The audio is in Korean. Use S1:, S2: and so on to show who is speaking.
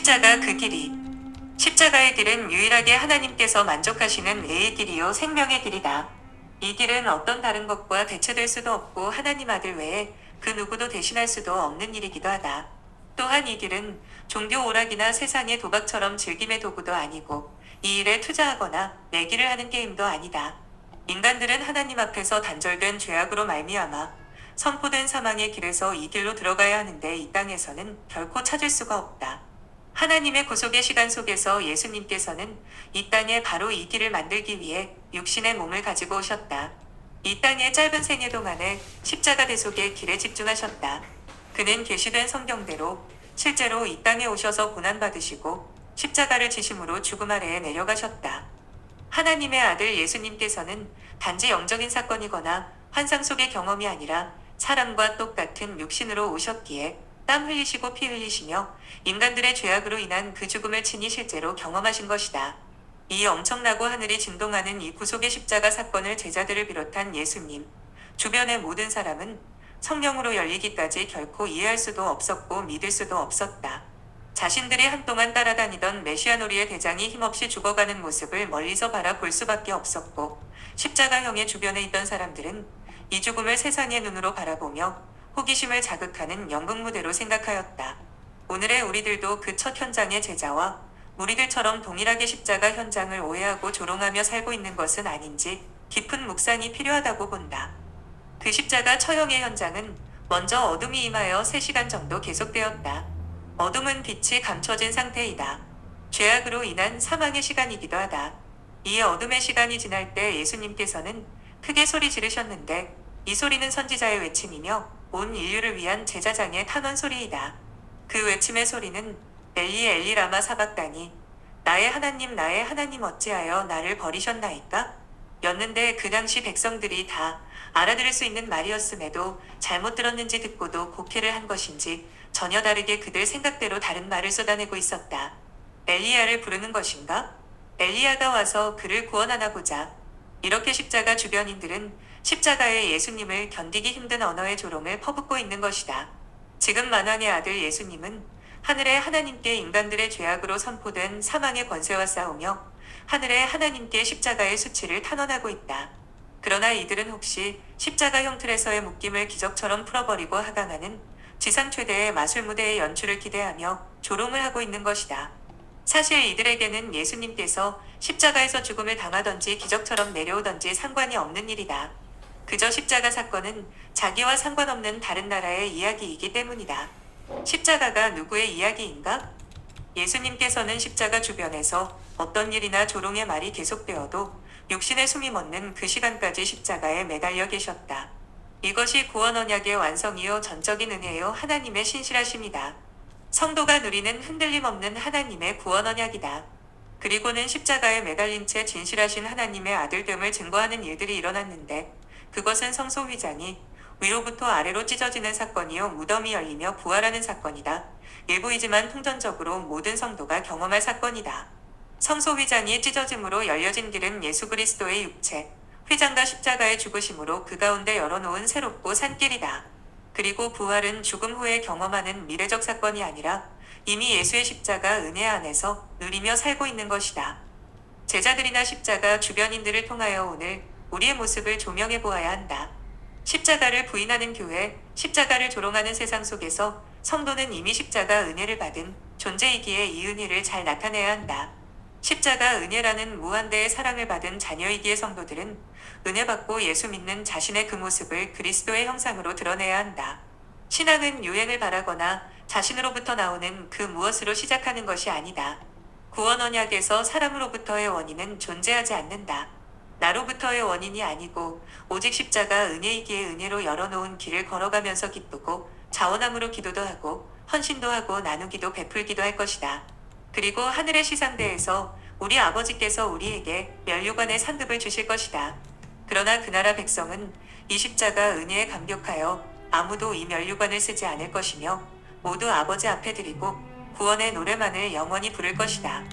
S1: 십자가 그 길이. 십자가의 길은 유일하게 하나님께서 만족하시는 의의 길이요 생명의 길이다. 이 길은 어떤 다른 것과 대체될 수도 없고 하나님 아들 외에 그 누구도 대신할 수도 없는 일이기도 하다. 또한 이 길은 종교 오락이나 세상의 도박처럼 즐김의 도구도 아니고 이 일에 투자하거나 내기를 하는 게임도 아니다. 인간들은 하나님 앞에서 단절된 죄악으로 말미암아 선포된 사망의 길에서 이 길로 들어가야 하는데 이 땅에서는 결코 찾을 수가 없다. 하나님의 구속의 시간 속에서 예수님께서는 이 땅에 바로 이 길을 만들기 위해 육신의 몸을 가지고 오셨다. 이 땅의 짧은 생애 동안에 십자가 대속의 길에 집중하셨다. 그는 계시된 성경대로 실제로 이 땅에 오셔서 고난받으시고 십자가를 지심으로 죽음 아래에 내려가셨다. 하나님의 아들 예수님께서는 단지 영적인 사건이거나 환상 속의 경험이 아니라 사람과 똑같은 육신으로 오셨기에 땀 흘리시고 피 흘리시며 인간들의 죄악으로 인한 그 죽음을 친히 실제로 경험하신 것이다. 이 엄청나고 하늘이 진동하는 이 구속의 십자가 사건을 제자들을 비롯한 예수님, 주변의 모든 사람은 성령으로 열리기까지 결코 이해할 수도 없었고 믿을 수도 없었다. 자신들이 한동안 따라다니던 메시아 놀이의 대장이 힘없이 죽어가는 모습을 멀리서 바라볼 수밖에 없었고 십자가형의 주변에 있던 사람들은 이 죽음을 세상의 눈으로 바라보며 호기심을 자극하는 연극무대로 생각하였다. 오늘의 우리들도 그 첫 현장의 제자와 무리들처럼 동일하게 십자가 현장을 오해하고 조롱하며 살고 있는 것은 아닌지 깊은 묵상이 필요하다고 본다. 그 십자가 처형의 현장은 먼저 어둠이 임하여 3시간 정도 계속되었다. 어둠은 빛이 감춰진 상태이다. 죄악으로 인한 사망의 시간이기도 하다. 이 어둠의 시간이 지날 때 예수님께서는 크게 소리 지르셨는데 이 소리는 선지자의 외침이며 온 인류를 위한 제사장의 탄원 소리이다. 그 외침의 소리는 엘리 엘리 라마 사박다니 나의 하나님 어찌하여 나를 버리셨나이까? 였는데 그 당시 백성들이 다 알아들을 수 있는 말이었음에도 잘못 들었는지 듣고도 곡해를 한 것인지 전혀 다르게 그들 생각대로 다른 말을 쏟아내고 있었다. 엘리야를 부르는 것인가? 엘리야가 와서 그를 구원하나 보자. 이렇게 십자가 주변인들은 십자가의 예수님을 견디기 힘든 언어의 조롱을 퍼붓고 있는 것이다. 지금 만왕의 아들 예수님은 하늘의 하나님께 인간들의 죄악으로 선포된 사망의 권세와 싸우며 하늘의 하나님께 십자가의 수치를 탄원하고 있다. 그러나 이들은 혹시 십자가형 틀에서의 묶임을 기적처럼 풀어버리고 하강하는 지상 최대의 마술 무대의 연출을 기대하며 조롱을 하고 있는 것이다. 사실 이들에게는 예수님께서 십자가에서 죽음을 당하던지 기적처럼 내려오던지 상관이 없는 일이다. 그저 십자가 사건은 자기와 상관없는 다른 나라의 이야기이기 때문이다. 십자가가 누구의 이야기인가? 예수님께서는 십자가 주변에서 어떤 일이나 조롱의 말이 계속되어도 육신의 숨이 멎는 그 시간까지 십자가에 매달려 계셨다. 이것이 구원 언약의 완성이요 전적인 은혜요 하나님의 신실하심이다. 성도가 누리는 흔들림 없는 하나님의 구원 언약이다. 그리고는 십자가에 매달린 채 진실하신 하나님의 아들됨을 증거하는 일들이 일어났는데 그것은 성소 휘장이 위로부터 아래로 찢어지는 사건이요 무덤이 열리며 부활하는 사건이다. 일부이지만 통전적으로 모든 성도가 경험할 사건이다. 성소 휘장이 찢어짐으로 열려진 길은 예수 그리스도의 육체, 휘장과 십자가의 죽으심으로 그 가운데 열어놓은 새롭고 산 길이다. 그리고 부활은 죽음 후에 경험하는 미래적 사건이 아니라 이미 예수의 십자가 은혜 안에서 누리며 살고 있는 것이다. 제자들이나 십자가 주변인들을 통하여 오늘 우리의 모습을 조명해 보아야 한다. 십자가를 부인하는 교회, 십자가를 조롱하는 세상 속에서 성도는 이미 십자가 은혜를 받은 존재이기에 이 은혜를 잘 나타내야 한다. 십자가 은혜라는 무한대의 사랑을 받은 자녀이기에 성도들은 은혜 받고 예수 믿는 자신의 그 모습을 그리스도의 형상으로 드러내야 한다. 신앙은 유행을 바라거나 자신으로부터 나오는 그 무엇으로 시작하는 것이 아니다. 구원 언약에서 사람으로부터의 원인은 존재하지 않는다. 나로부터의 원인이 아니고 오직 십자가 은혜이기에 은혜로 열어놓은 길을 걸어가면서 기쁘고 자원함으로 기도도 하고 헌신도 하고 나누기도 베풀기도 할 것이다. 그리고 하늘의 시상대에서 우리 아버지께서 우리에게 면류관의 상급을 주실 것이다. 그러나 그 나라 백성은 이 십자가 은혜에 감격하여 아무도 이 면류관을 쓰지 않을 것이며 모두 아버지 앞에 드리고 구원의 노래만을 영원히 부를 것이다.